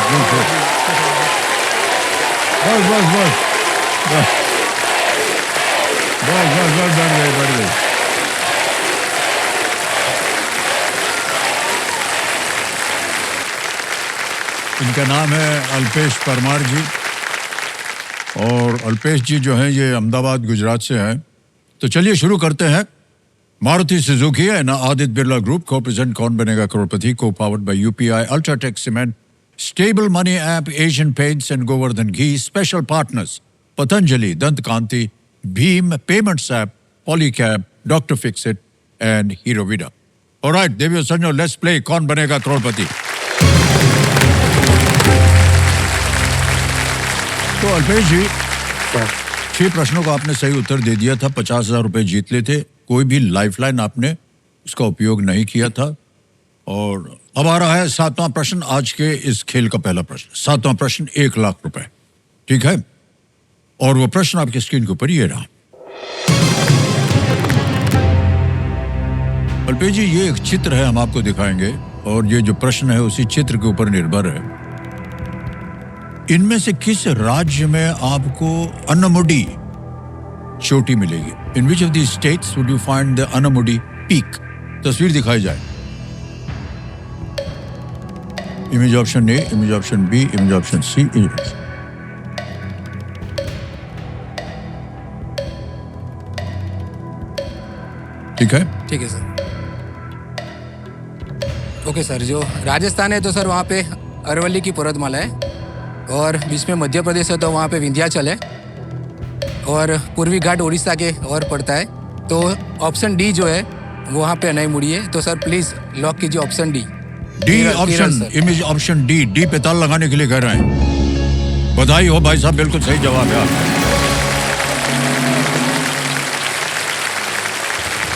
बस बस बस बस बस बस बस बढ़ गए। इनका नाम है अल्पेश परमार जी, और अल्पेश जी जो हैं ये अहमदाबाद गुजरात से हैं। तो चलिए शुरू करते हैं। Maruti Suzuki and Aditya Birla group को प्रेजेंट कौन बनेगा करोड़पति, को powered by UPI, UltraTech cement, Stable Money app, Asian Paints and Govardhan ghee. Special partners Patanjali, Dant Kanti, Bhim payments app, Polycab, doctor Fixit and Hero Vida. Alright देवियों संजो, लेट्स प्ले कौन बनेगा करोड़पति। तो अल्पेश जी, 6 प्रश्नों का आपने सही उत्तर दे दिया था, 50,000 रुपए जीत लेते। कोई भी लाइफलाइन आपने उसका उपयोग नहीं किया था। और अब आ रहा है 7वां प्रश्न, आज के इस खेल का पहला प्रश्न। 7वां प्रश्न 1 लाख रुपए, ठीक है। और वो प्रश्न आपकी स्क्रीन के ऊपर ये रहा। अल्पेश जी, ये एक चित्र है, हम आपको दिखाएंगे, और ये जो प्रश्न है उसी चित्र के ऊपर निर्भर है। इनमें से किस राज्य में आपको अनमुडी चोटी मिलेगी? In which of the states would you find the Anamudi peak? तस्वीर दिखाई जाए। Image option A, image option B, image option C. ठीक है, ठीक है सर। ओके सर, जो राजस्थान है तो सर वहाँ पे अरवली की पर्वतमाला है, और बीच में मध्य प्रदेश है तो वहाँ पे विंध्याचल है, और पूर्वी घाट उड़ीसा के और पड़ता है। तो ऑप्शन डी जो है वहाँ पे अनाईमुड़ी है। तो सर प्लीज लॉक कीजिए option D. D option, image option D. D पे ताल लगाने के लिए कह रहे हैं। बधाई हो भाई साहब, बिल्कुल सही जवाब है आपका।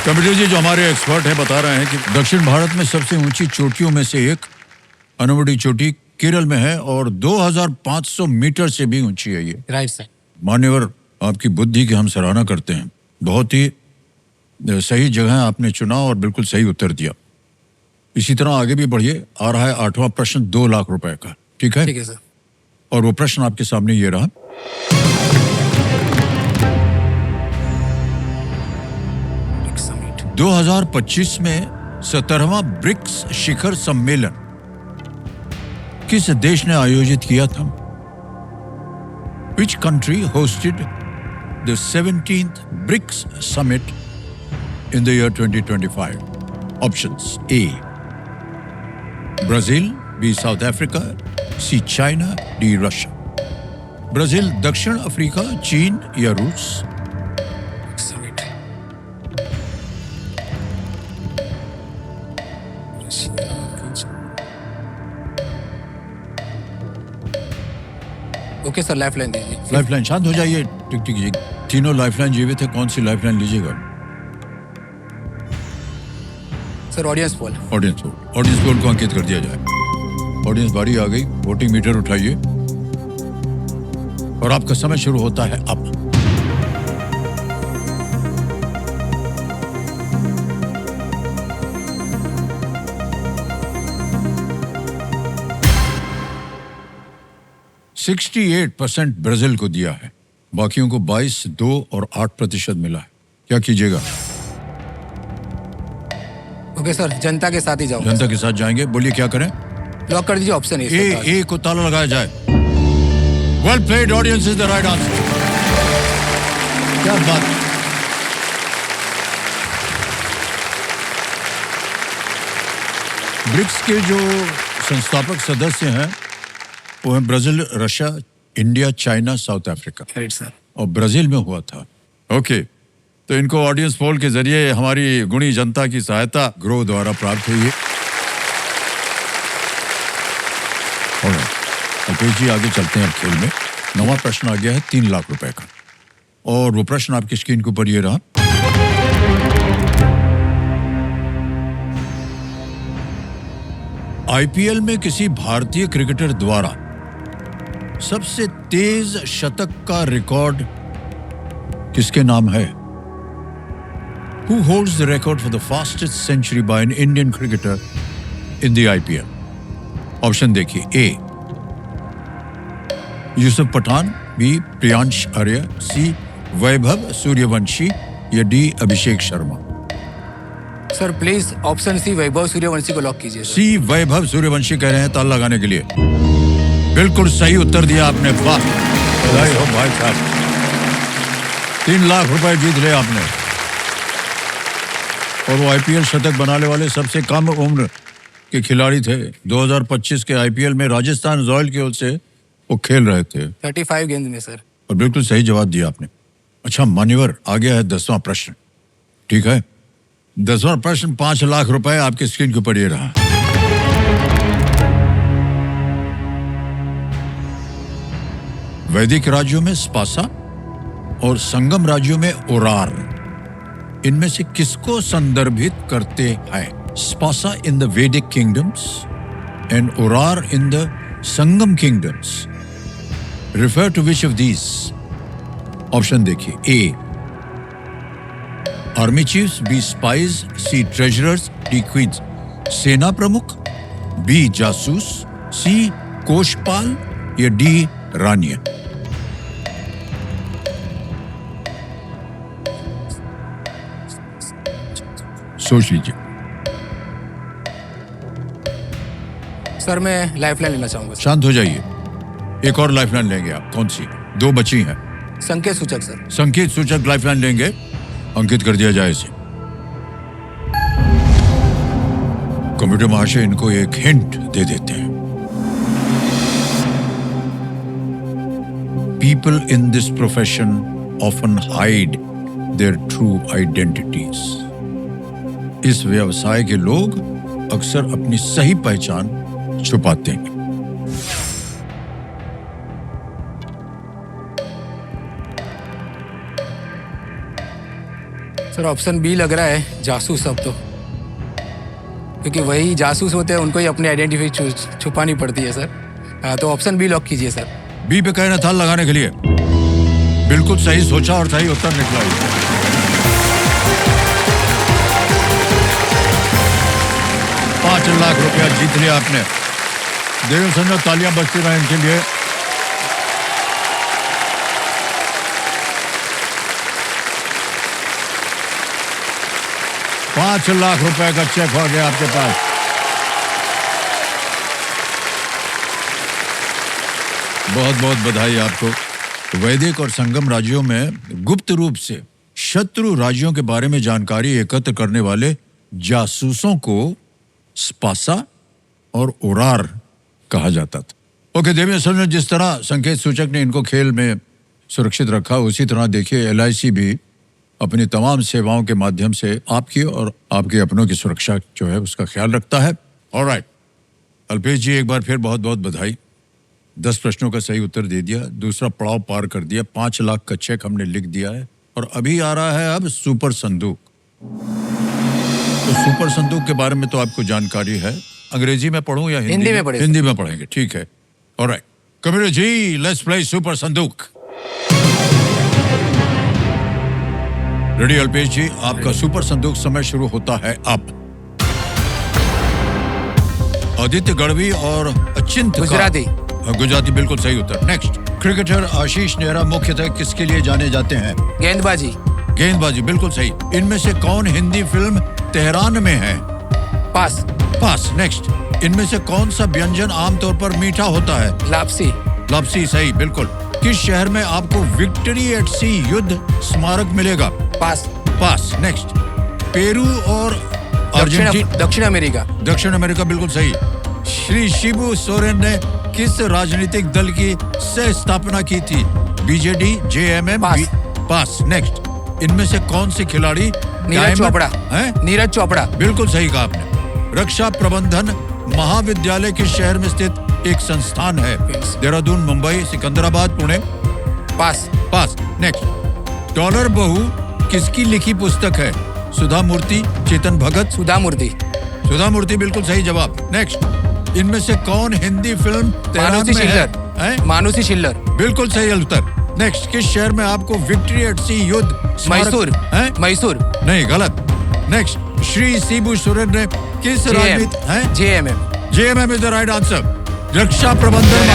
कमिटी जी जो हमारे एक्सपर्ट हैं बता रहे हैं कि दक्षिण भारत में सबसे ऊंची चोटियों में से एक अनमुडी चोटी केरल में है, और 2500 मीटर से भी ऊंची है ये। Right sir. मान्यवर, आपकी बुद्धि की हम सराहना करते हैं। बहुत ही सही जगह आपने चुना और बिल्कुल सही उत्तर दिया। इसी तरह आगे भी बढ़िए। आ रहा है 8वां प्रश्न 2 लाख रुपए का, ठीक है? ठीक है सर। और वो प्रश्न आपके सामने ये रहा। समिट 2025 में 17वां ब्रिक्स शिखर सम्मेलन किस देश ने आयोजित किया था? Which country hosted the 17th BRICS summit in the year 2025? Options: A, Brazil, B, South Africa, C, China, D, Russia. Brazil, दक्षिण अफ्रीका, चीन या रूस? समिट ओके सर, लाइफलाइन दीजिए। लाइफलाइन, शांत हो जाइए। टिक टिक जी, तीनों लाइफलाइन जीवित है, कौन सी लाइफलाइन लीजिएगा? Sir audience poll. Audience poll. Audience poll को अंकित कर दिया जाए। ऑडियंस बारी आ गई, वोटिंग मीटर उठाइए और आपका समय शुरू होता है अब। %68 ब्राजील को दिया है, बाकियों को 22, 2 और 8% मिला है। क्या कीजिएगा? ओके सर, जनता के साथ ही जाओ। जनता के साथ जाएंगे। बोलिए क्या करें? लॉक कर दीजिए ऑप्शन ए को ताला लगाया जाए। Well played, audience is the right answer. क्या बात। ब्रिक्स के जो संस्थापक सदस्य हैं वो हैं Brazil, Russia, India, China, south Africa. Right sir. और ब्राजील में हुआ था। ओके, तो इनको ऑडियंस पोल के जरिए हमारी गुणी जनता की सहायता ग्रो द्वारा प्राप्त हुई है। अल्पेश जी, आगे चलते हैं अब खेल में। 9वां प्रश्न आ गया है 3 लाख रुपए का, और वो प्रश्न आपकी स्क्रीन के ऊपर ये रहा। आईपीएल में किसी भारतीय क्रिकेटर द्वारा सबसे तेज शतक का रिकॉर्ड किसके नाम है? Who holds the record for the fastest century by an Indian cricketer in the IPL? Option देखिए। A Yusuf Pathan, B Priyansh Arya, C Vaibhav Suryavanshi या D Abhishek Sharma? Sir please option C Vaibhav Suryavanshi को लॉक कीजिए सर। सी वैभव सूर्यवंशी कह रहे हैं ताल लगाने के लिए। बिल्कुल सही उत्तर दिया आपने, वाह, बधाई हो भाई साहब, 3 लाख रुपए जीत लिया आपने। और वो आईपीएल शतक बनाने वाले सबसे कम उम्र के खिलाड़ी थे। 2025 के आईपीएल में राजस्थान रॉयल की ओर से वो खेल रहे थे। 35 गेंद में सर। और बिल्कुल सही जवाब दिया आपने। अच्छा मान्यवर, आ गया है 10वां प्रश्न, ठीक है? 10वां प्रश्न 5 लाख रुपए आपके स्क्रीन के ऊपर ये रहा। वैदिक राज्यों में स्पासा और संगम राज्यों में ओरार, इनमें से किसको संदर्भित करते हैं? Spasa in the Vedic kingdoms and Orrar in the Sangam kingdoms. Refer to which of these? Option देखिए। A army chiefs, B spies, C treasurers, D queens. सेना प्रमुख, बी जासूस, सी कोषपाल या डी रानिया? सोच लीजिए। सर मैं लाइफलाइन लेना चाहूंगा सर। शांत हो जाइए, एक और लाइफलाइन लेंगे आप। कौन सी? 2 बची हैं। संकेत सूचक सर। संकेत सूचक लाइफलाइन लेंगे, अंकित कर दिया जाए इसे। कंप्यूटर महाशय इनको एक हिंट दे देते हैं। People in this profession often hide their true identities. इस व्यवसाय के लोग अक्सर अपनी सही पहचान छुपाते हैं। सर ऑप्शन बी लग रहा है, जासूस। अब तो क्योंकि वही जासूस होते हैं, उनको ही अपनी आइडेंटिटी छुपानी पड़ती है सर। तो ऑप्शन बी लॉक कीजिए सर। बी पे कहना था लगाने के लिए। बिल्कुल सही सोचा और सही उत्तर निकला। 5 लाख रुपया जीत लिया आपने। देव संजय, तालियां बजती रहे इनके लिए। $5 लाख रुपए का चेक हो गया आपके पास। बहुत बहुत बधाई आपको। वैदिक और संगम राज्यों में गुप्त रूप से शत्रु राज्यों के बारे में जानकारी एकत्र करने वाले जासूसों को स्पासा और ओरार कहा जाता था। ओके देवी सर, जिस तरह संकेत सूचक ने इनको खेल में सुरक्षित रखा, उसी तरह देखिए LIC भी अपनी तमाम सेवाओं के माध्यम से आपकी और आपके अपनों की सुरक्षा जो है उसका ख्याल रखता है। ऑलराइट अल्पेश जी, एक बार फिर बहुत बहुत बधाई। 10 प्रश्नों का सही उत्तर दे दिया, दूसरा पड़ाव पार कर दिया, 5 लाख का चेक हमने लिख दिया है। और अभी आ रहा है अब सुपर संदूक। तो सुपर संदूक के बारे में तो आपको जानकारी है। अंग्रेजी में पढ़ूं या हिंदी में पढ़ें? हिंदी में पढ़ेंगे, ठीक है। Alright computer ji, let's play super संदूक। रेडी अल्पेश जी, आपका सुपर संदूक समय शुरू होता है अब। आदित्य गढ़वी और अचिंत गुजराती। गुजराती बिल्कुल सही उत्तर। नेक्स्ट, क्रिकेटर आशीष नेहरा मुख्यतः किसके लिए जाने जाते हैं? गेंदबाजी। गेंदबाजी बिल्कुल सही। इनमें से कौन हिंदी फिल्म तेहरान में है? पास। पास। नेक्स्ट, इनमें से कौन सा व्यंजन आमतौर पर मीठा होता है? लापसी। लापसी सही, बिल्कुल। किस शहर में आपको विक्ट्री एट सी युद्ध स्मारक मिलेगा? पास। पास। नेक्स्ट, पेरू और अर्जेंटीना। दक्षिण अमेरिका। दक्षिण अमेरिका बिल्कुल सही। श्री शिबू सोरेन ने किस राजनीतिक दल की सह स्थापना की थी? BJD, JMM? पास। नेक्स्ट, इनमें से कौन से खिलाड़ी? नीरज चोपड़ा। नीरज चोपड़ा बिल्कुल सही कहा आपने। रक्षा प्रबंधन महाविद्यालय किस शहर में स्थित एक संस्थान है? देहरादून, मुंबई, सिकंदराबाद, पुणे? पास। पास। नेक्स्ट, डॉलर बहू किसकी लिखी पुस्तक है? सुधा मूर्ति, चेतन भगत? सुधा मूर्ति। सुधा मूर्ति बिल्कुल सही जवाब। नेक्स्ट, इनमें से कौन हिंदी फिल्म तेहरान में है? मानुषी छिल्लर। बिल्कुल सही उत्तर। नेक्स्ट, किस शहर में आपको विक्ट्री एट सी युद्ध? मैसूर। मैसूर नहीं, गलत। नेक्स्ट, श्री शिबू सोरेन ने किस राजनीति? JMM। JMM is the right answer. रक्षा प्रबंधन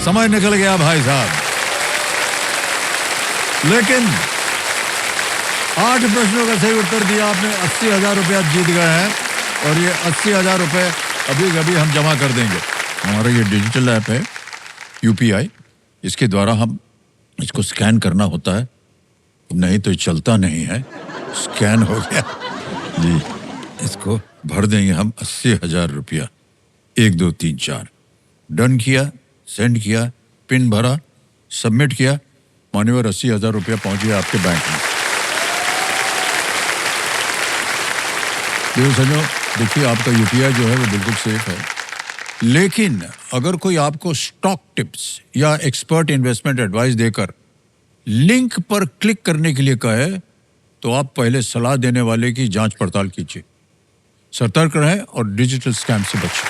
समय निकल गया भाई साहब, लेकिन 8 प्रश्नों का सही उत्तर दिया आपने। 80,000 रुपया जीत गए हैं और ये 80,000 रुपए अभी कभी हम जमा कर देंगे। हमारा ये डिजिटल ऐप है UPI, इसके द्वारा हम इसको स्कैन करना होता है, नहीं तो चलता नहीं है। स्कैन हो गया जी, इसको भर देंगे हम 80,000 रुपया। 1 2 3 4 डन किया, सेंड किया, पिन भरा, सबमिट किया, मान्यवर 80,000 रुपया पहुंच गया आपके बैंक में। देखिए आपका UPI जो है वो बिल्कुल सेफ है, लेकिन अगर कोई आपको स्टॉक टिप्स या एक्सपर्ट इन्वेस्टमेंट एडवाइस देकर लिंक पर क्लिक करने के लिए कहे तो आप पहले सलाह देने वाले की जांच पड़ताल कीजिए, सतर्क रहें और डिजिटल स्कैम से बचें।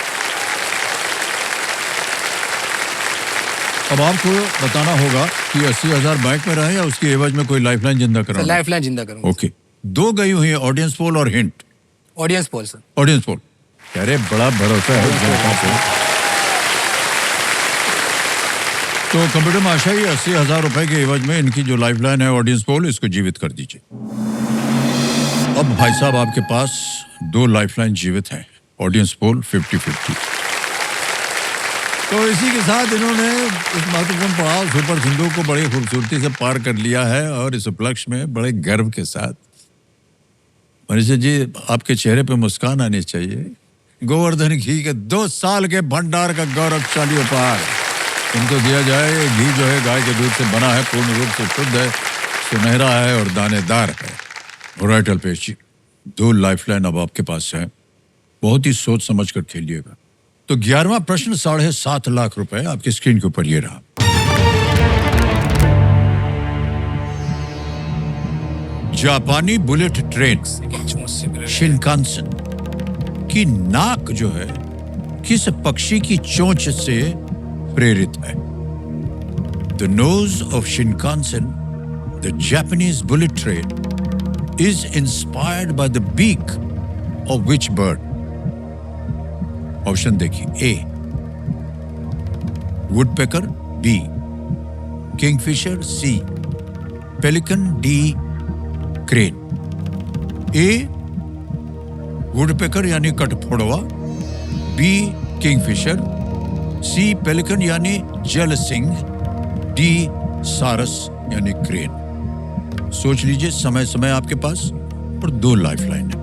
अब आपको बताना होगा कि 80,000 बैंक में रहे या उसकी एवज में कोई लाइफलाइन जिंदा कराना। लाइफलाइन जिंदा करूंगा। ओके, 2 गई हुई है, ऑडियंस पोल और hint. Audience poll sir. Audience poll, अरे बड़ा भरोसा है जनता पे। तो कंप्यूटर माशा ये 80,000 रुपए के एवज में इनकी जो लाइफलाइन है ऑडियंस पोल, इसको जीवित कर दीजिए। अब भाई साहब आपके पास 2 लाइफलाइन जीवित हैं, ऑडियंस पोल 50-50। तो इसी के साथ इन्होंने इस महत्वपूर्ण पड़ाव सुपर सिंधु को बड़ी खूबसूरती से पार कर लिया है और इस उपलक्ष्य में बड़े गर्व के साथ मनीष जी आपके चेहरे पे मुस्कान आनी चाहिए। गोवर्धन घी के 2 साल के भंडार का गौरवशाली उपहार इनको दिया जाए। ये घी जो है गाय के दूध से बना है, पूर्ण रूप से शुद्ध है, सुनहरा है और दानेदार है। ऑलराइट अल्पेश जी, 2 लाइफलाइन अब आपके पास है, बहुत ही सोच समझ कर खेलिएगा। तो 11वां प्रश्न 7.5 लाख रुपए आपकी स्क्रीन के ऊपर ये रहा। जापानी बुलेट ट्रेन शिनकानसेन की नाक जो है किस पक्षी की चोंच से प्रेरित है? The nose of Shinkansen, the Japanese bullet train, is inspired by the beak of which bird? Option देखिए, A woodpecker, B kingfisher, C pelican, D crane। A woodpecker यानी कठफोड़वा, B kingfisher, C पेलिकन यानी जल Singh, D सारस यानी crane. सोच लीजिए, समय समय आपके पास और 2 लाइफलाइन है।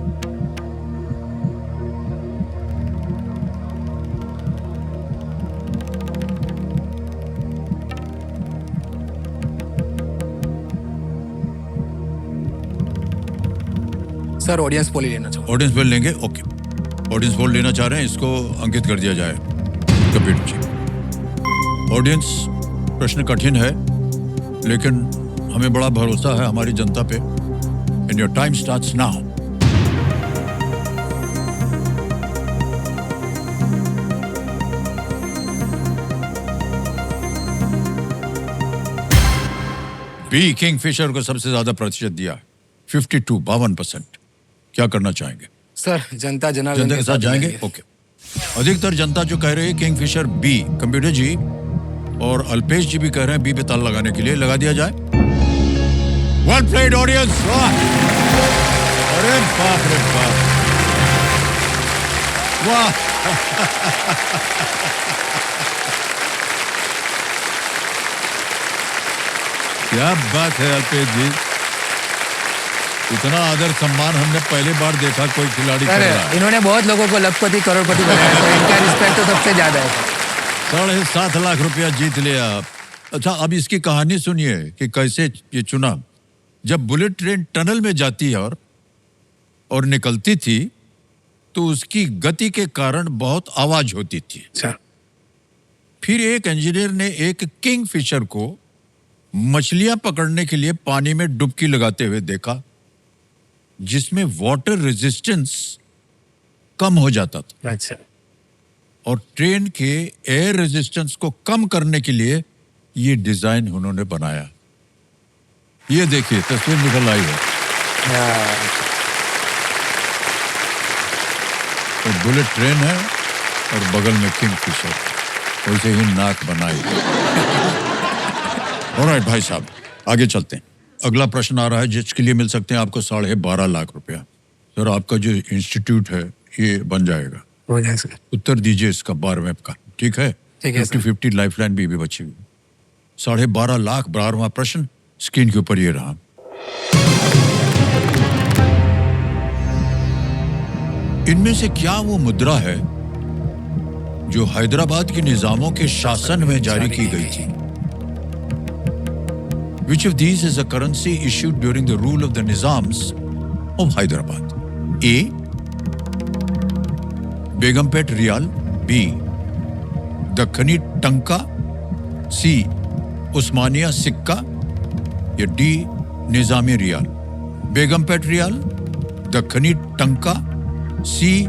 सर ऑडियंस पोल ही लेना चाहूँगा। ऑडियंस पोल लेंगे, ओके। ऑडियंस पोल लेना चाह रहे हैं, इसको अंकित कर दिया जाए कंप्यूटर जी। ऑडियंस प्रश्न कठिन है, लेकिन हमें बड़ा भरोसा है हमारी जनता पे। And your time starts now. B Kingfisher को सबसे ज्यादा प्रतिशत दिया, 52% क्या करना चाहेंगे? सर जनता जनार्दन जनता के साथ जाएंगे, ओके। अधिकतर जनता जो कह रही है किंगफिशर बी, कंप्यूटर जी और अल्पेश जी भी कह रहे हैं बी पे ताला लगाने के लिए। लगा दिया जाए। Well played audience. अरे बाप रे बाप, वाह क्या बात है अल्पेश जी, इतना आदर सम्मान हमने पहली बार देखा कोई खिलाड़ी कर रहा है। इन्होंने बहुत लोगों को लखपति करोड़पति बनाया, तो इनका रिस्पेक्ट तो सबसे ज्यादा है। 7.5 लाख रुपया जीत लिया आप। अच्छा, अब इसकी कहानी सुनिए कि कैसे ये चुना। जब बुलेट ट्रेन टनल में जाती है और निकलती थी तो उसकी गति के कारण बहुत आवाज होती थी। फिर एक इंजीनियर ने एक किंगफिशर को मछलियां पकड़ने के लिए पानी में डुबकी लगाते हुए देखा, जिसमें वाटर रेजिस्टेंस कम हो जाता था। अच्छा। और ट्रेन के एयर रेजिस्टेंस को कम करने के लिए ये डिजाइन उन्होंने बनाया। ये देखिए तस्वीर निकल आई है। तो बुलेट ट्रेन है और बगल में किंगफिशर। वैसे ही नाक बनाई। ऑलराइट भाई साहब, आगे चलते हैं। अगला प्रश्न आ रहा है जिसके लिए मिल सकते हैं आपको 12.5 लाख रुपया। सर, आपका जो इंस्टीट्यूट है ये बन जाएगा। हो जाए सर। उत्तर दीजिए इसका 12वें का, ठीक है? ठीक है सर। 50-50 लाइफलाइन भी बची हुई। 12.5 लाख, 12वां प्रश्न स्क्रीन के ऊपर ये रहा। इनमें से क्या वो मुद्रा है जो हैदराबाद के निजामों के शासन में जारी की गई थी? Which of these is a currency issued during the rule of the Nizams of Hyderabad? A. Begumpet Riyal. B. Dakhani Tanka. C. Usmania Sikka. या D. Nizami Riyal. Begumpet Riyal, Dakhani Tanka, C.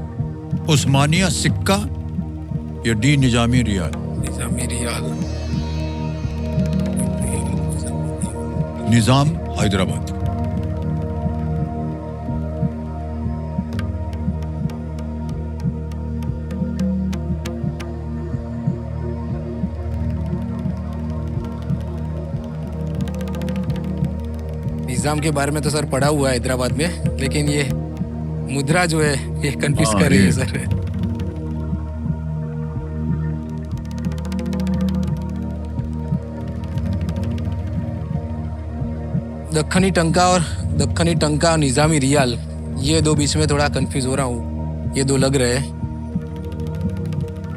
Usmania Sikka या D. Nizami riyal. Nizami riyal. निजाम हैदराबाद। निजाम के बारे में तो sir पढ़ा हुआ है हैदराबाद में, लेकिन ये मुद्रा जो है ये कंफ्यूज कर रही है सर। दक्खनी टंका और निजामी रियाल, ये दो बीच में थोड़ा कंफ्यूज हो रहा हूँ। ये दो लग रहे हैं।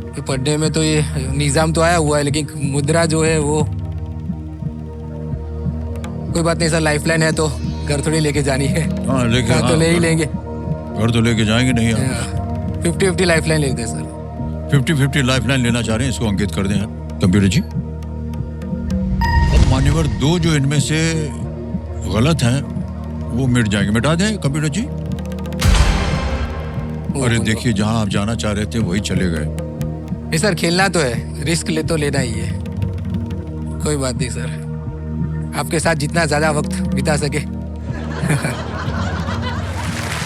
ये पढ़ने में तो ये निजाम तो आया हुआ है, लेकिन मुद्रा जो है वो कोई बात नहीं सर। लाइफलाइन है तो घर थोड़ी लेके जानी है। हाँ, लेके तो ले ही लेंगे। घर तो लेके जाएंगे नहीं आप। 50-50 लाइफलाइन ले लेते हैं सर। 50-50 लाइफलाइन लेना चाह रहे हैं, इसको अंकित कर दें आप कंप्यूटर जी। अब मान्यवर दो जो इनमें से गलत हैं वो मिट जाएंगे। मिटा दें कंप्यूटर जी। अरे देखिए, जहां आप जाना चाह रहे थे वही चले गए। नहीं सर, खेलना तो है, रिस्क ले तो लेना ही है। कोई बात नहीं सर, आपके साथ जितना ज्यादा वक्त बिता सके।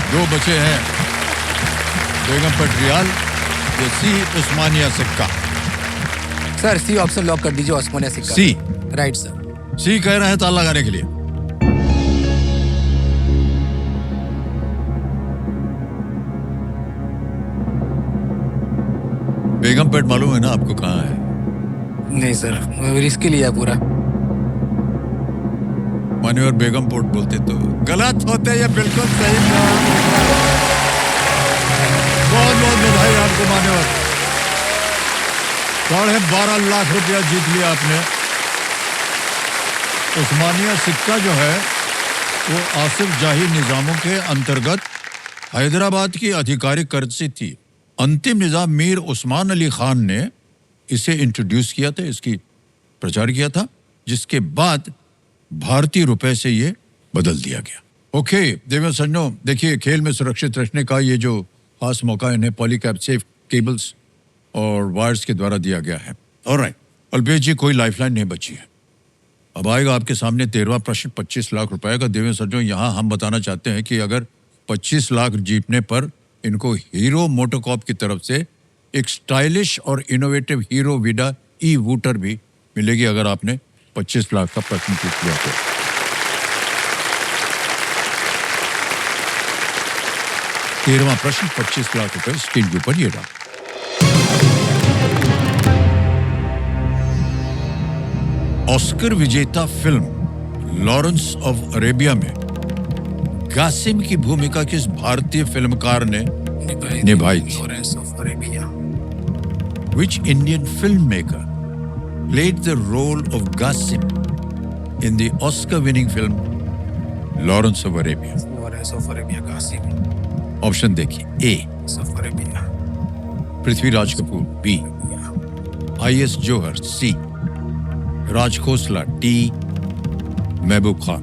दो बचे हैं, बेगमपेट रियाल या सी उस्मानिया सिक्का। सर सी ऑप्शन लॉक कर दीजिए, उस्मानिया सिक्का। सी राइट सर। सी कह रहे हैं ताला लगाने के लिए। बेगमपेट मालूम है ना आपको कहाँ है? नहीं सर, रिस्क ही लिया पूरा। मान्यवर बेगमपेट बोलते तो गलत होते, ये बिल्कुल सही। बहुत बहुत बधाई आपको मान्यवर। 12.5 लाख रुपया जीत लिया आपने। उस्मानिया सिक्का जो है वो आसिफ जाही निजामों के अंतर्गत हैदराबाद की आधिकारिक करेंसी थी। अंतिम निजाम मीर उस्मान अली खान ने इसे इंट्रोड्यूस किया था, इसकी प्रचार किया था, जिसके बाद भारतीय रुपए से ये बदल दिया गया। ओके देवेंद्र सज्जनों, देखिए खेल में सुरक्षित रखने का ये जो खास मौका इन्हें पॉलीकैब सेफ केबल्स और वायर्स के द्वारा दिया गया है। ऑलराइट अल्पेश जी, कोई लाइफलाइन नहीं बची है। अब आएगा आपके सामने 13वां प्रश्न 25 लाख रुपए का। देवेंद्र सज्जनों, यहाँ हम बताना चाहते हैं कि अगर 25 लाख जीतने पर इनको हीरो मोटोकॉर्प की तरफ से एक स्टाइलिश और इनोवेटिव हीरो विडा ई वूटर भी मिलेगी अगर आपने 25 लाख का प्रश्न जीत लिया तो। 13वां प्रश्न 25 लाख रुपए स्क्रीन के ऊपर ये रहा। ऑस्कर विजेता फिल्म लॉरेंस ऑफ अरेबिया में कासिम की भूमिका किस भारतीय फिल्मकार ने निभाई थी? Lawrence of Arabia. Which Indian filmmaker played the role of Qasim in the Oscar-winning film Lawrence of Arabia? Lawrence of Arabia Kasim. Option देखिए। A of Arabia. Prithviraj Kapoor. B I S. Johar. C Raj Khosla. D Mehboob Khan.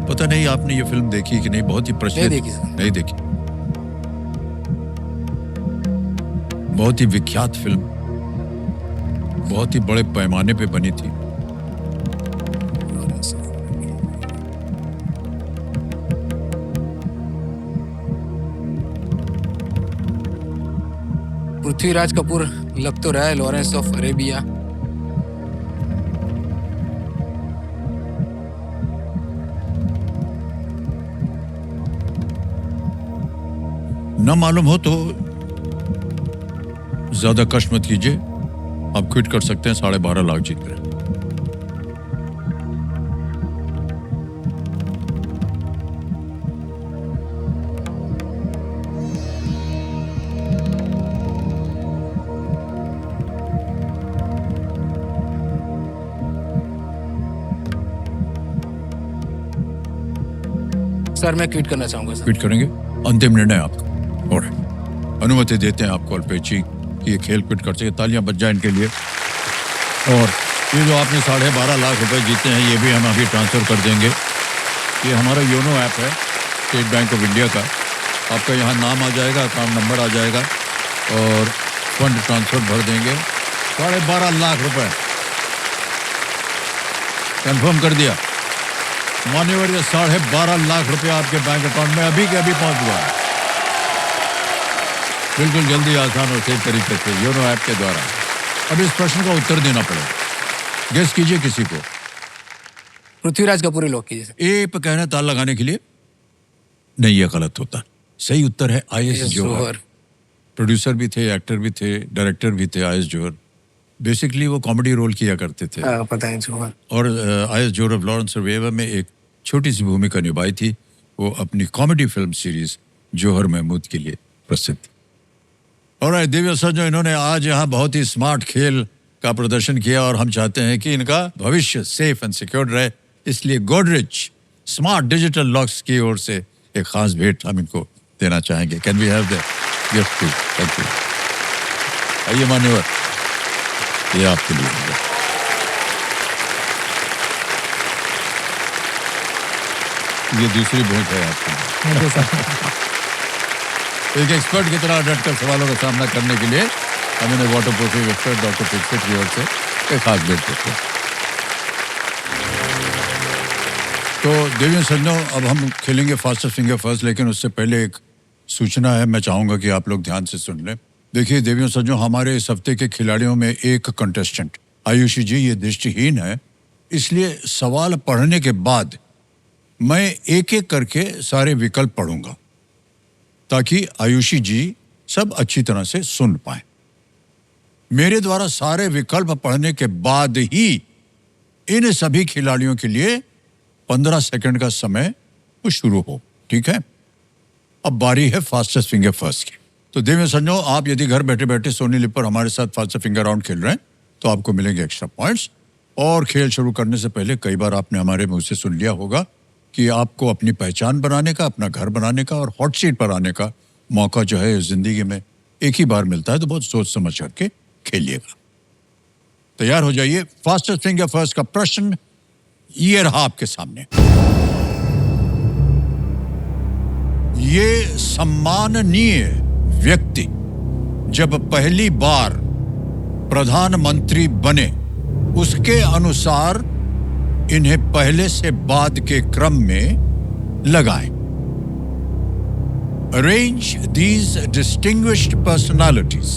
पता नहीं आपने ये फिल्म देखी कि नहीं, बहुत ही प्रचलित। नहीं देखी सर। नहीं देखी। बहुत ही विख्यात फिल्म, बहुत ही बड़े पैमाने पे बनी थी। पृथ्वीराज कपूर लग तो रहा है लॉरेंस ऑफ अरेबिया। न मालूम हो तो ज्यादा कष्ट मत कीजिए, आप क्विट कर सकते हैं। 12.5 लाख जीत रहे हैं। सर मैं क्विट करना चाहूंगा सर। क्विट करेंगे? अंतिम निर्णय आपका। और अनुमति देते हैं आपको अल्पेश जी कि ये खेल क्विट कर सके। तालियां बज जाए इनके लिए। और ये जो आपने 12.5 लाख रुपए जीते हैं ये भी हम अभी ट्रांसफर कर देंगे। ये हमारा योनो ऐप है स्टेट बैंक ऑफ इंडिया का। आपका यहाँ नाम आ जाएगा, अकाउंट नंबर आ जाएगा और फंड ट्रांसफर भर देंगे। 12.5 लाख रुपए कंफर्म कर दिया। मान्यवर, ये 12.5 लाख रुपए आपके बैंक अकाउंट में अभी के अभी पहुंच गया है। बिल्कुल जल्दी, आसान और तेज तरीके से योनो ऐप के द्वारा। अब इस प्रश्न का उत्तर देना पड़ेगा। गेस कीजिए किसी को। पृथ्वीराज कपूर ही लॉक कीजिए सर। ए पे कहना ताल लगाने के लिए नहीं, ये गलत होता। सही उत्तर है आईएस जौहर। प्रोड्यूसर भी थे, एक्टर भी थे, डायरेक्टर भी थे आईएस जौहर। बेसिकली वो कॉमेडी रोल किया करते थे। पता है जौहर। और I S Johar of Lawrence Arabia में एक छोटी सी भूमिका निभाई थी। वो अपनी comedy film series Johar Mehmood के लिए प्रसिद्ध। और दिव्य सज्जनों, इन्होंने आज यहाँ बहुत ही स्मार्ट खेल का प्रदर्शन किया और हम चाहते हैं कि इनका भविष्य सेफ एंड सिक्योर रहे। इसलिए गोदरेज स्मार्ट डिजिटल लॉक्स की ओर से एक खास भेंट हम इनको देना चाहेंगे। Can we have the gift too? Thank you. आइए मान्यवर, ये आपके लिए है। ये दूसरी भेंट है आपके। एक एक्सपर्ट की तरह डटकर सवालों का सामना करने के लिए हम इन्हें वाटर प्रूफिंग एक्सपर्ट डॉक्टर पिक्सेट की ओर से एक खास भेंट करते हैं। तो देवियों सज्जनों, अब हम खेलेंगे फास्टेस्ट फिंगर फर्स्ट, लेकिन उससे पहले एक सूचना है, मैं चाहूंगा कि आप लोग ध्यान से सुन लें। देखिए देवियों सज्जनों, हमारे इस हफ्ते के खिलाड़ियों में एक कंटेस्टेंट आयुषी जी ये दृष्टिहीन है, इसलिए सवाल पढ़ने के बाद मैं एक एक करके सारे विकल्प पढ़ूंगा ताकि आयुषी जी सब अच्छी तरह से सुन पाए। मेरे द्वारा सारे विकल्प पढ़ने के बाद ही इन सभी खिलाड़ियों के लिए 15 सेकंड का समय वो शुरू हो। ठीक है? अब बारी है फास्टेस्ट फिंगर फर्स्ट की। तो देवियों सज्जनों, आप यदि घर बैठे बैठे सोनी लिप पर हमारे साथ फास्टेस्ट फिंगर राउंड खेल रहे हैं तो आपको मिलेंगे एक्स्ट्रा पॉइंट्स। और खेल शुरू करने से पहले कई बार आपने हमारे मुंह से सुन लिया होगा कि आपको अपनी पहचान बनाने का, अपना घर बनाने का और हॉट सीट पर आने का मौका जो है जिंदगी में एक ही बार मिलता है, तो बहुत सोच समझ करके खेलिएगा। तैयार हो जाइए। फास्टेस्ट फिंगर फर्स्ट का प्रश्न ये रहा आपके सामने। ये सम्माननीय व्यक्ति जब पहली बार प्रधानमंत्री बने, उसके अनुसार इन्हें पहले से बाद के क्रम में लगाएं। Arrange these distinguished personalities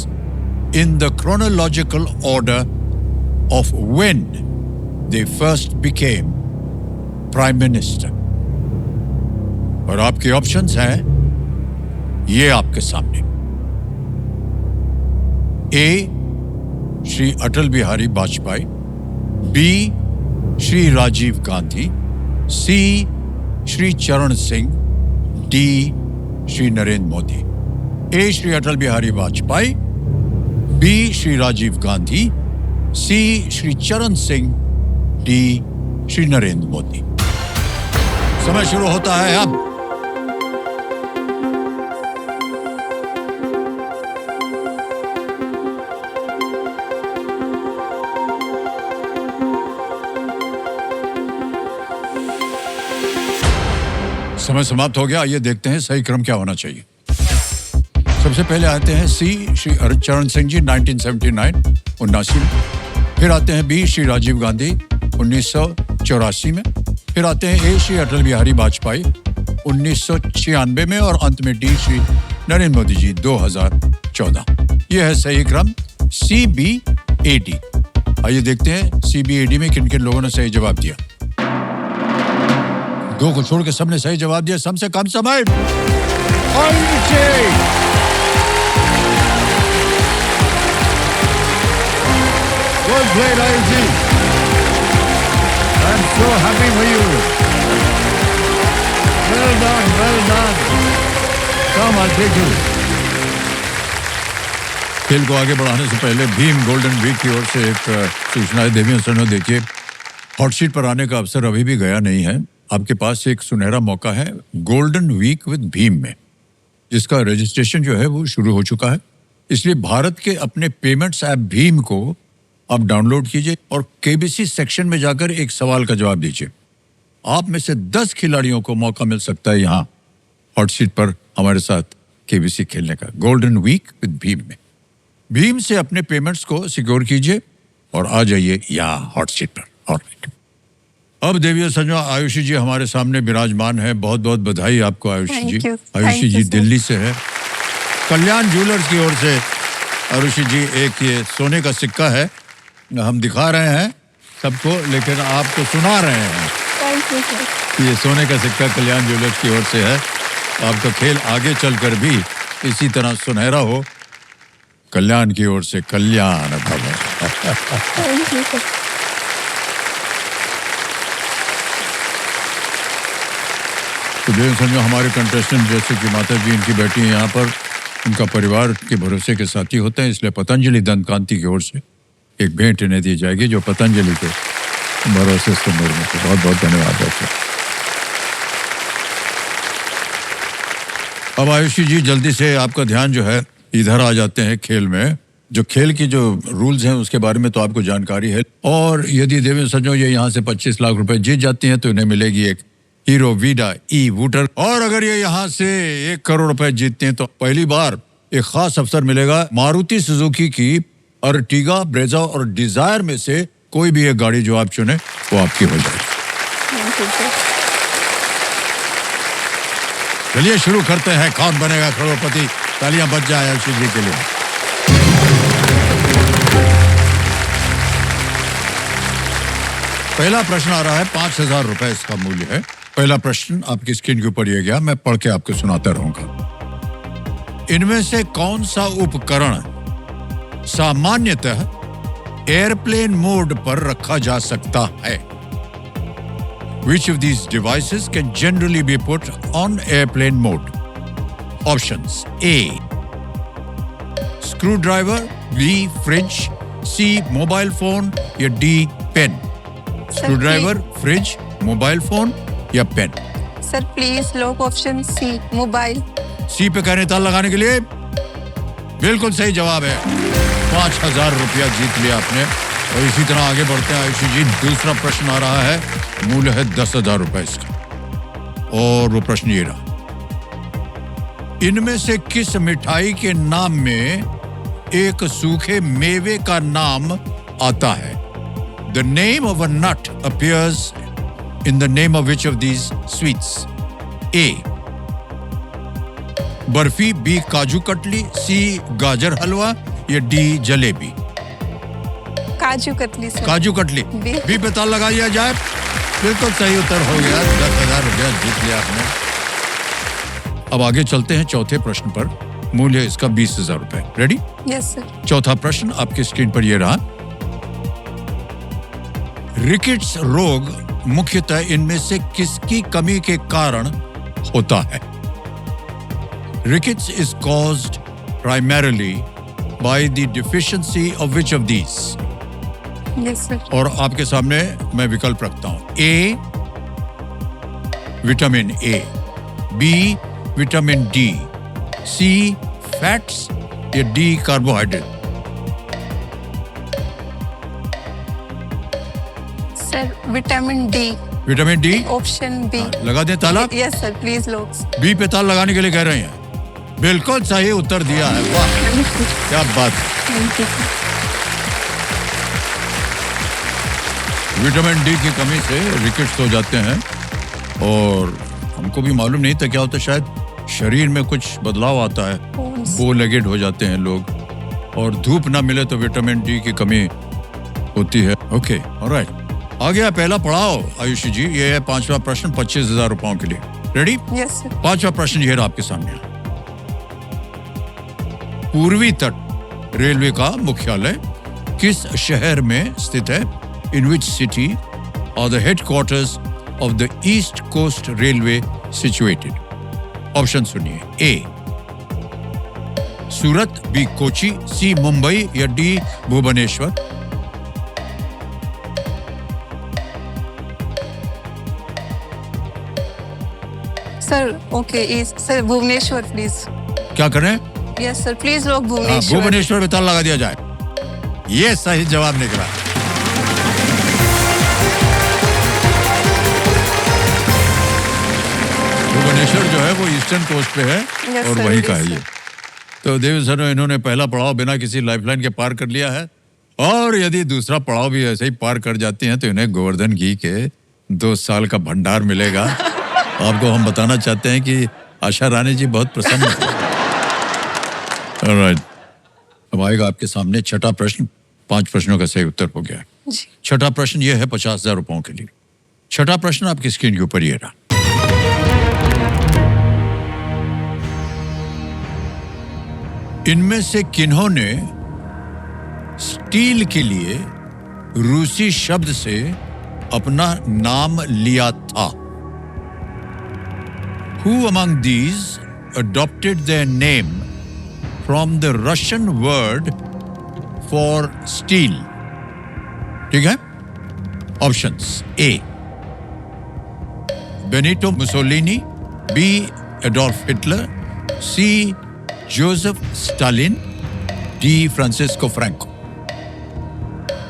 in the chronological order of when they first became Prime Minister. और आपके ऑप्शंस हैं ये आपके सामने। ए, श्री अटल बिहारी वाजपेयी। बी, श्री राजीव गांधी। सी, श्री चरण सिंह। डी, श्री नरेंद्र मोदी। ए, श्री अटल बिहारी वाजपेयी। बी, श्री राजीव गांधी। सी, श्री चरण सिंह। डी, श्री नरेंद्र मोदी। समय शुरू होता है अब। समय समाप्त हो गया। ये देखते हैं सही क्रम क्या होना चाहिए। सबसे पहले आते हैं सी, श्री चरण सिंह जी 1979 79 में। फिर आते हैं बी, श्री राजीव गांधी 1984 में। फिर आते हैं ए, श्री अटल बिहारी वाजपेयी 1996 में। और अंत में डी, श्री नरेंद्र मोदी जी 2014। यह है सही क्रम CBAD। आइए देखते हैं CBAD में किन किन लोगों ने सही जवाब दिया। 2 को छोड़ के सबने सही जवाब दिया। सबसे कम समय Good played, Ayushi. I'm so happy for you. Well done, well done. Come, I'll take you. खेल को आगे बढ़ाने से पहले भीम गोल्डन वीक की ओर से एक सूचना है। देवी सुनो, देखिए, हॉट सीट पर आने का अवसर अभी भी गया नहीं है। आपके पास एक सुनहरा मौका है गोल्डन वीक विद भीम में, जिसका रजिस्ट्रेशन जो है वो शुरू हो चुका है। इसलिए भारत के अपने पेमेंट्स ऐप भीम को आप डाउनलोड कीजिए और केबीसी सेक्शन में जाकर एक सवाल का जवाब दीजिए। आप में से 10 खिलाड़ियों को मौका मिल सकता है यहाँ हॉट सीट पर हमारे साथ केबीसी खेलने का, गोल्डन वीक विद भीम में। भीम से अपने पेमेंट्स को सिक्योर कीजिए और आ जाइए यहाँ हॉट सीट पर। ऑलराइट, अब देवी और संजो, आयुषी जी हमारे सामने विराजमान है। बहुत बहुत बधाई आपको आयुषी जी। आयुषी जी दिल्ली से है। कल्याण ज्वेलर्स की ओर से आयुषी जी एक ये सोने का सिक्का है, हम दिखा रहे हैं सबको, लेकिन आपको सुना रहे हैं। Thank you sir. ये सोने का सिक्का कल्याण ज्वेलर्स की ओर से है। आपका खेल आगे चलकर भी इसी तरह सुनहरा हो। कल्याण की ओर से कल्याण भवन। Thank you sir. तो देव संजो, हमारे कंटेस्टेंट जैसे कि माता जी, इनकी बेटी है यहाँ पर, उनका परिवार के भरोसे के साथी होते हैं, इसलिए पतंजलि दंत कांति की ओर से एक भेंट इन्हें दी जाएगी जो पतंजलि के भरोसे से निर्मित है। बहुत बहुत धन्यवाद आपका। अब आयुषी जी जल्दी से आपका ध्यान जो है इधर आ जाते हैं खेल में। जो खेल की जो रूल्स हैं उसके बारे में तो आपको जानकारी है, और यदि देवेंद्र संजो ये यहाँ से 25 लाख रुपए जीत जाती हैं तो इन्हें मिलेगी एक हीरो वीडा ई वूटर, और अगर ये यहाँ से 1 करोड़ रुपए जीतते हैं तो पहली बार एक खास अवसर मिलेगा। मारुति सुजुकी की अर्टिगा, ब्रेजा और डिजायर में से कोई भी एक गाड़ी जो आप चुने वो आपकी हो जाएगी। Thank you sir. चलिए शुरू करते हैं, कौन बनेगा करोड़पति। तालियां बज जाए आयुषी जी के लिए। पहला प्रश्न आ रहा है, 5,000 रुपए इसका मूल्य है। पहला प्रश्न आपकी स्क्रीन के ऊपर ये गया, मैं पढ़ के आपको सुनाता रहूंगा। इनमें से कौन सा उपकरण सामान्यतः एयरप्लेन मोड पर रखा जा सकता है? Which of these devices can generally be put on airplane mode? Options: A, screwdriver, B, fridge, C, mobile phone या D, pen. Screwdriver, fridge, mobile phone या pen. Sir please lock option C, mobile. C पे कहने ताल लगाने के लिए बिल्कुल सही जवाब है। 5,000 रुपया जीत लिया आपने। और इसी तरह आगे बढ़ते हैं आयुषी जी। दूसरा प्रश्न आ रहा है, मूल्य है 10,000 रुपए इसका, और वो प्रश्न ये रहा, इनमें से किस मिठाई के नाम में एक सूखे मेवे का नाम आता है? The name of a nut appears in the name of which of these sweets? A, barfi, B, kaju katli, C, गाजर हलवा या D, jalebi. Kaju katli sir. Kaju katli. B पे ताल लगाया जाए। बिल्कुल सही उत्तर हो गया। 10,000 रुपया जीत लिया आपने। अब आगे चलते हैं चौथे प्रश्न पर। मूल्य इसका 20,000 रुपए। रेडी? Yes sir. चौथा प्रश्न आपकी स्क्रीन पर यह रहा, रिकेट्स रोग मुख्यतः इनमें से किसकी कमी के कारण होता है? Rickets is caused primarily by the deficiency of which of these? Yes sir. और आपके सामने मैं विकल्प रखता हूं। A, vitamin A, B, vitamin D, C, fats या D, carbohydrate. Sir vitamin D. Vitamin D. Option B. लगा दें ताला? Yes sir, please lock. B पे ताला लगाने के लिए कह रहे हैं। बिल्कुल सही उत्तर दिया है। वाह, क्या बात है। Thank you. विटामिन डी की कमी से रिकेट्स हो जाते हैं, और हमको भी मालूम नहीं था क्या होता है। शायद शरीर में कुछ बदलाव आता है, बो लेगेड हो जाते हैं लोग, और धूप ना मिले तो विटामिन डी की कमी होती है। Okay, alright. आ गया पहला पड़ाव आयुषी जी, ये है 5वां प्रश्न 25,000 रुपयों के लिए। रेडी? Yes, sir. 5वां प्रश्न ये रहा आपके सामने। पूर्वी तट रेलवे का मुख्यालय किस शहर में स्थित है? In which city are the headquarters of the East Coast Railway situated? Option सुनिए। A Surat, B Kochi, C Mumbai या D Bhubaneswar. Sir, okay, is sir Bhubaneswar, please. क्या करें? Yes, sir. Please लोग हाँ, भुवनेश्वर. भुवनेश्वर में ताला लगा दिया जाए। ये सही जवाब निकला। भुवनेश्वर जो है वो ईस्टर्न कोस्ट पे है Yes, और sir, वहीं it का is, है ये। तो देव सर इन्होंने पहला पड़ाव बिना किसी लाइफलाइन के पार कर लिया है, और यदि दूसरा पड़ाव भी ऐसे ही पार कर जाती हैं तो इन्हें गोवर्धन घी के 2 साल का भंडार मिलेगा। आपको हम बताना चाहते हैं कि आशा रानी जी बहुत प्रसन्न है। Alright. अब आएगा आपके सामने छठा प्रश्न। 5 प्रश्नों का सही उत्तर हो गया है। जी. छठा प्रश्न ये है 50,000 रुपयों के लिए। छठा प्रश्न आपकी स्क्रीन के ऊपर ये रहा। इनमें से किन्होंने स्टील के लिए रूसी शब्द से अपना नाम लिया था? Who among these adopted their name from the Russian word for steel? ठीक है? Options: A. Benito Mussolini, B. Adolf Hitler, C. Joseph Stalin, D. Francisco Franco।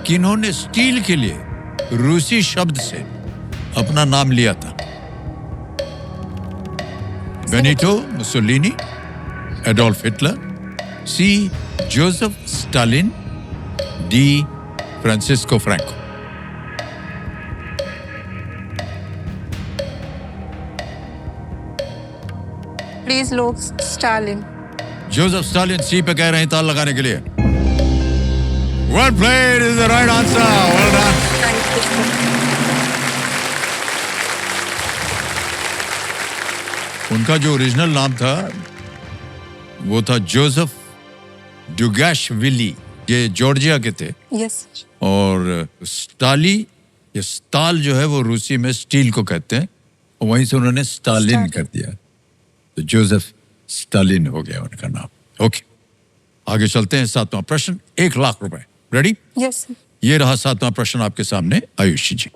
किन्होंने स्टील के लिए रूसी शब्द से अपना नाम लिया था? Benito Mussolini, Adolf Hitler, C Joseph Stalin, D Francisco Franco. Please लोग Stalin. जोसेफ स्टालिन सी पे कह रहे हैं ताल लगाने के लिए। Well played is the right answer. Well done. Thank you, sir. उनका जो ओरिजिनल नाम था वो था जोसेफ डुगाशविली, ये जॉर्जिया के थे। Yes, sir. और स्टाली या स्टाल जो है वो रूसी में स्टील को कहते हैं, और वहीं से उन्होंने स्टालिन स्टालिन। कर दिया, तो जोसेफ स्टालिन हो गया उनका नाम। ओके, आगे चलते हैं। 7वां प्रश्न 1 लाख रुपए। रेडी? Yes, sir. ये रहा 7वां प्रश्न आपके सामने आयुषी जी।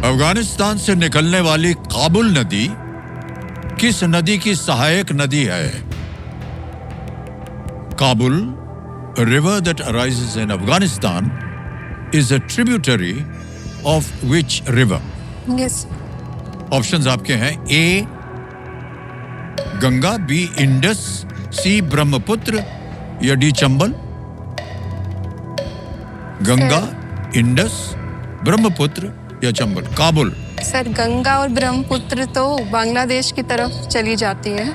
अफगानिस्तान से निकलने वाली काबुल नदी किस नदी की सहायक नदी है? Kabul, a river that arises in Afghanistan, is a tributary of which river? Yes. Options आपके हैं। ए गंगा, बी इंडस, सी ब्रह्मपुत्र या डी चंबल। गंगा, इंडस, ब्रह्मपुत्र या चंबल। काबुल। सर गंगा और ब्रह्मपुत्र तो बांग्लादेश की तरफ चली जाती है,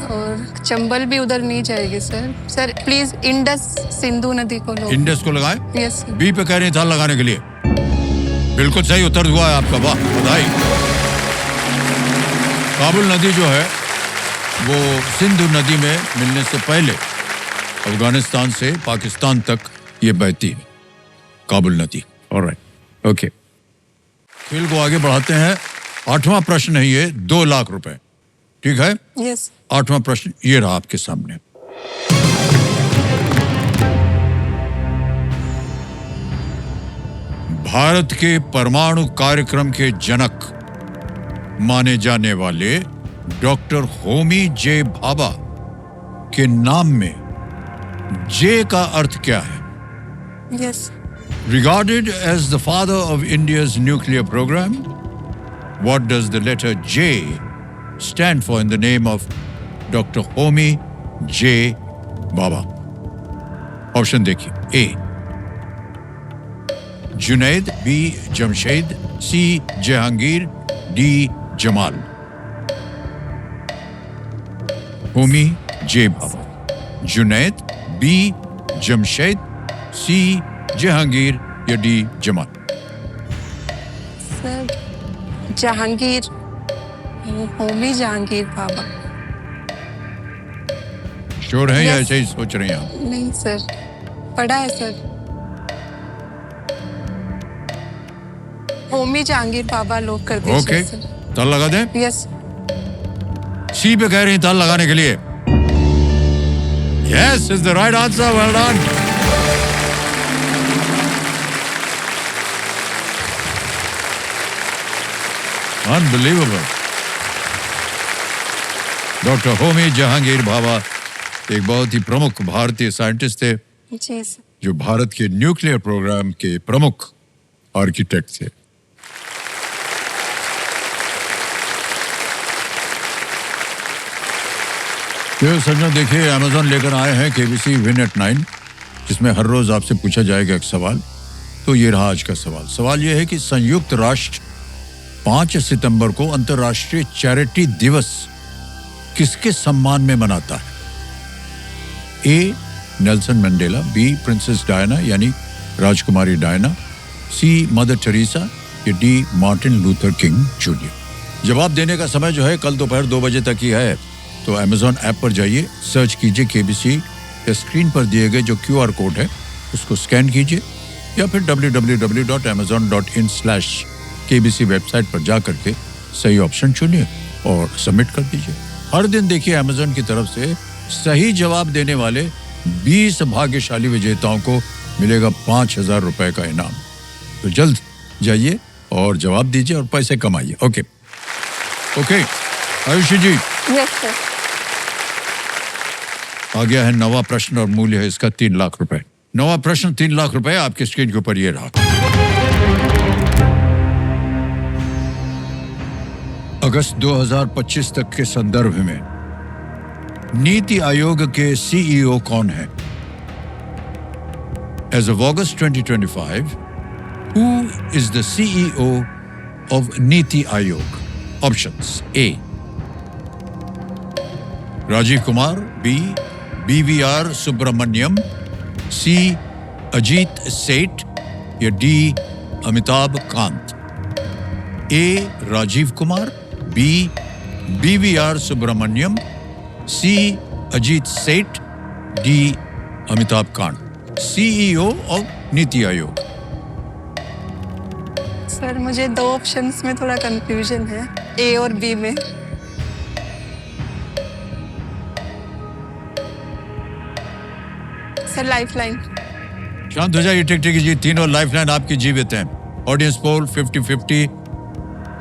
और चंबल भी उधर नहीं जाएगी sir. Sir please Indus Sindhu नदी को लो। इंडस को लगाएं। Yes sir. बी पे कह रहे हैं था लगाने के लिए। बिल्कुल सही उत्तर हुआ है आपका, वाह, बधाई। काबुल नदी जो है वो सिंधु नदी में मिलने से पहले अफगानिस्तान से पाकिस्तान तक ये बहती है, काबुल नदी। Alright, okay. खेल को आगे बढ़ाते हैं। 8वां प्रश्न है ये, 2 लाख रुपए। ठीक है? यस। 8वां प्रश्न ये रहा आपके सामने। भारत के परमाणु कार्यक्रम के जनक माने जाने वाले डॉक्टर होमी जे भाभा के नाम में जे का अर्थ क्या है? Yes. Regarded as the father of India's nuclear program, what does the letter J stand for in the name of Dr. Homi J. Bhabha? Option देखिए। ए जुनैद, बी जमशेद, सी जहांगीर, डी जमाल। होमी जे बाबा, जुनैद, बी जमशेद, सी जहांगीर या D Jamal? Sir Jahangir, Homi Jehangir Bhabha. Sure हैं या Yes. ऐसे ही सोच रहे हैं आप? नहीं सर, पढ़ा है सर। होमी जहांगीर बाबा लोग कर ओके, दीजिए सर। ताल लगा दें? यस। सी पे कह रही हैं ताल लगाने के लिए। Yes is the right answer, well done. Unbelievable. Doctor Homi Jahangir Bhabha एक बहुत ही प्रमुख भारतीय साइंटिस्ट थे जी सर। जो भारत के न्यूक्लियर प्रोग्राम के प्रमुख आर्किटेक्ट थे। तो सज्जनों देखिए, अमेजॉन लेकर आए हैं केबीसी विन एट 9, जिसमें हर रोज आपसे पूछा जाएगा एक सवाल। तो ये रहा आज का सवाल। सवाल ये है कि संयुक्त राष्ट्र 5 सितंबर को अंतर्राष्ट्रीय चैरिटी दिवस किसके सम्मान में मनाता है? A Nelson Mandela, B princess Diana यानी राजकुमारी डायना, सी मदर टेरेसा या D Martin Luther King junior? जवाब देने का समय जो है कल दोपहर 2 बजे तक ही है। तो अमेजॉन ऐप पर जाइए, सर्च कीजिए केबीसी, या स्क्रीन पर दिए गए जो QR कोड है उसको स्कैन कीजिए, या फिर www.amazon.in/KBC वेबसाइट पर जा करके सही ऑप्शन चुनिए और सबमिट कर दीजिए। हर दिन देखिए अमेजॉन की तरफ से सही जवाब देने वाले 20 भाग्यशाली विजेताओं को मिलेगा 5,000 रुपए का इनाम। तो जल्द जाइए और जवाब दीजिए और पैसे कमाइए। ओके ओके आयुषी जी, यस सर। आ गया है नवा प्रश्न और मूल्य है इसका 3 लाख रुपए। नवा प्रश्न 3 लाख रुपए आपके स्क्रीन के ऊपर ये रहा। अगस्त 2025 तक के संदर्भ में नीति आयोग के CEO कौन है? As of August 2025, who is the CEO of Niti Aayog? Options: A. Rajiv Kumar, B. BVR Subramaniam, C. Ajit सेठ या D. Amitabh Kant? A. Rajiv Kumar, B. BVR Subramaniam, C. Ajit सेठ, D. Amitabh Kant? CEO of NITI Aayog. Sir मुझे 2 ऑप्शंस में थोड़ा कंफ्यूजन है, A और B में। Sir lifeline. शांत हो जाइए, टिक टिक जी, तीनों लाइफलाइन आपकी जीवित हैं। ऑडियंस पोल 50-50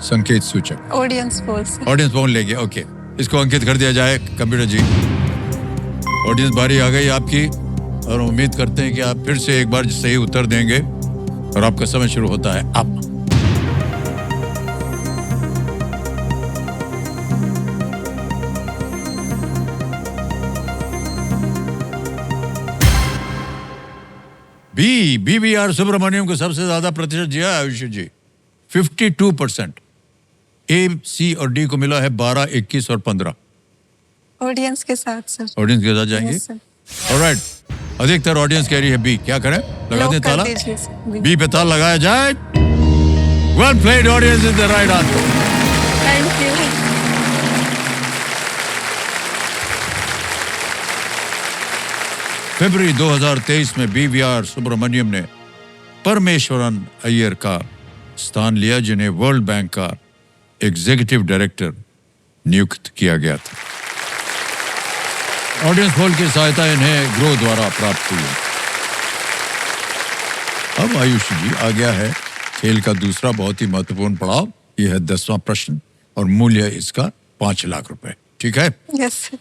संकेत सूचक। Audience poll sir. Audience poll लेंगे, ओके। इसको अंकित कर दिया जाए कंप्यूटर जी। ऑडियंस बारी आ गई आपकी और उम्मीद करते हैं कि आप फिर से एक बार सही उत्तर देंगे और आपका समय शुरू होता है अब। BVR सुब्रमण्यम को सबसे ज्यादा प्रतिशत दिया आयुष जी, 52%। A, C और D को मिला है 12, 21 और 15। ऑडियंस के साथ सर। ऑडियंस के साथ जाएंगे। Yes, sir। ऑलराइट, अधिकतर ऑडियंस कह रही है B। क्या करें, लगा लॉक दें कर ताला? दीजिए सर। B पे ताला लगाया जाए। Well played, audience is the right answer. Thank you. फरवरी 2023 में BVR सुब्रमण्यम ने परमेश्वरन अय्यर का स्थान लिया, जिन्हें वर्ल्ड बैंक का एग्जीक्यूटिव डायरेक्टर नियुक्त किया गया था। ऑडियंस पोल की सहायता इन्हें ग्रो द्वारा प्राप्त हुई है। अब आयुष जी आ गया है खेल का दूसरा बहुत ही महत्वपूर्ण पड़ाव। यह है 10वां प्रश्न और मूल्य है इसका 5 लाख रुपए। ठीक है, यस सर।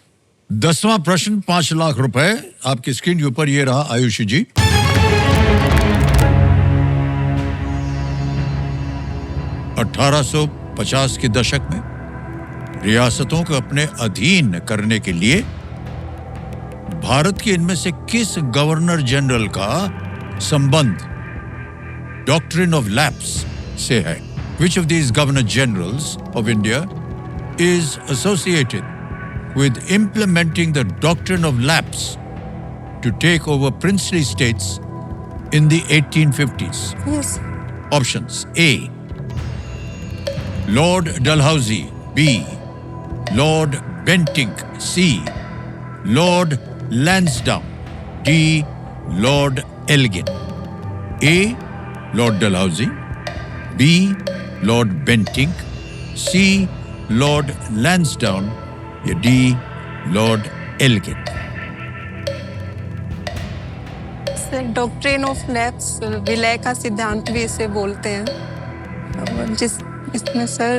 10वां प्रश्न 5 लाख रुपए आपकी स्क्रीन के ऊपर ये रहा आयुषी जी। (1850) के दशक में रियासतों को अपने अधीन करने के लिए भारत के इनमें से किस गवर्नर जनरल का संबंध डॉक्ट्रिन ऑफ लैप्स से है? Which of these governor generals of India is associated with implementing the doctrine of lapse to take over princely states in the 1850s? Yes. Options: A. Lord Dalhousie. B. Lord Bentinck. C. Lord Lansdowne. D. Lord Elgin. A. Lord Dalhousie. B. Lord Bentinck. C. Lord Lansdowne. या D. Lord Elgin. Sir doctrine of lapse विलय का सिद्धांत भी इसे बोलते हैं, और इसमें सर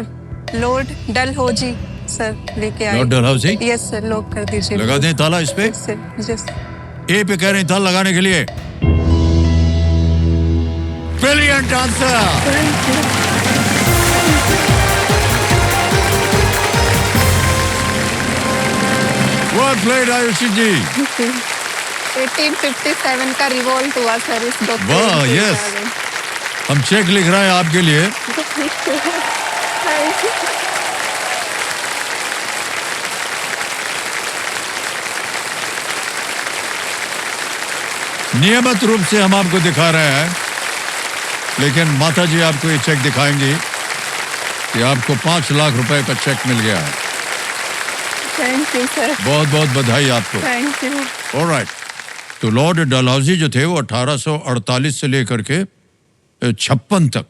लॉर्ड डलहौजी सर लेके आए। Lord Dalhousie? Yes sir, lock कर दीजिए। लगा दें ताला इस पे? Sir yes. ए पे कह रहे हैं ताला लगाने के लिए। Brilliant answer. Well played, Ayushi ji. 1857 का रिवॉल्ट हुआ सर इस डॉक्ट्रिन वाह, के yes। कारण। हम चेक लिख रहे हैं आपके लिए। Thank you। नियमित रूप से हम आपको दिखा रहे हैं, लेकिन माता जी आपको ये चेक दिखाएंगी कि आपको 5 लाख रुपए का चेक मिल गया है। Thank you sir. बहुत बहुत बधाई आपको। Thank you. ऑलराइट, तो लॉर्ड डलहौजी जो थे वो 1848 से लेकर के 56 तक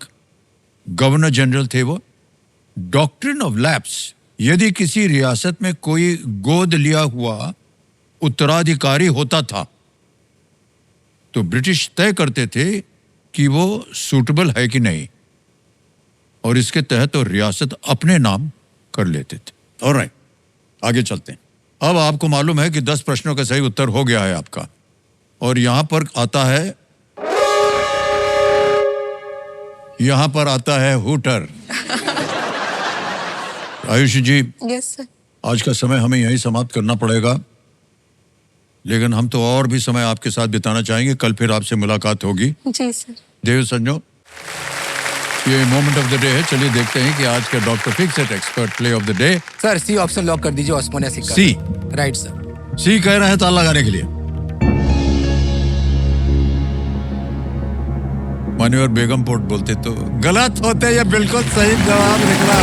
गवर्नर जनरल थे। वो डॉक्ट्रिन ऑफ लैप्स, यदि किसी रियासत में कोई गोद लिया हुआ उत्तराधिकारी होता था तो ब्रिटिश तय करते थे कि वो सूटेबल है कि नहीं, और इसके तहत वो रियासत अपने नाम कर लेते थे। ऑलराइट, आगे चलते हैं। अब आपको मालूम है कि 10 प्रश्नों का सही उत्तर हो गया है आपका, और यहां पर आता है हूटर। आयुषी जी, यस सर। आज का समय हमें यहीं समाप्त करना पड़ेगा, लेकिन हम तो और भी समय आपके साथ बिताना चाहेंगे। कल फिर आपसे मुलाकात होगी। जी सर। देव संजो, ये मोमेंट ऑफ द डे है। चलिए देखते हैं कि आज का doctor Fixit expert play of the day. Sir C option lock कर दीजिए, ऑस्मोनिया सिक्का। सी। Right sir. सी कह रहे हैं ताला लगाने के लिए। मान्यवर बेगमपुर बोलते तो गलत होते, या बिल्कुल सही जवाब निकला।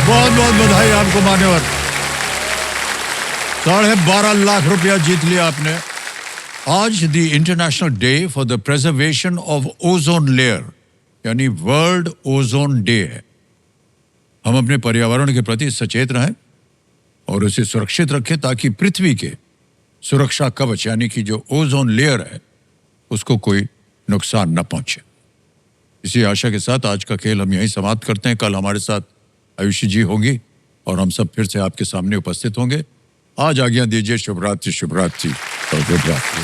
बहुत बहुत बधाई आपको मान्यवर। 12.5 लाख रुपया जीत लिया आपने। आज the international day for the preservation of ozone layer, यानी वर्ल्ड ओजोन डे है। हम अपने पर्यावरण के प्रति सचेत रहें और उसे सुरक्षित रखें, ताकि पृथ्वी के सुरक्षा कवच यानी कि जो ओजोन लेयर है उसको कोई नुकसान न पहुंचे। इसी आशा के साथ आज का खेल हम यहीं समाप्त करते हैं। कल हमारे साथ आयुषी जी होंगी और हम सब फिर से आपके सामने उपस्थित होंगे। आज आज्ञा दीजिए। शुभ रात्रि, शुभ रात्रि और गुड रात्रि।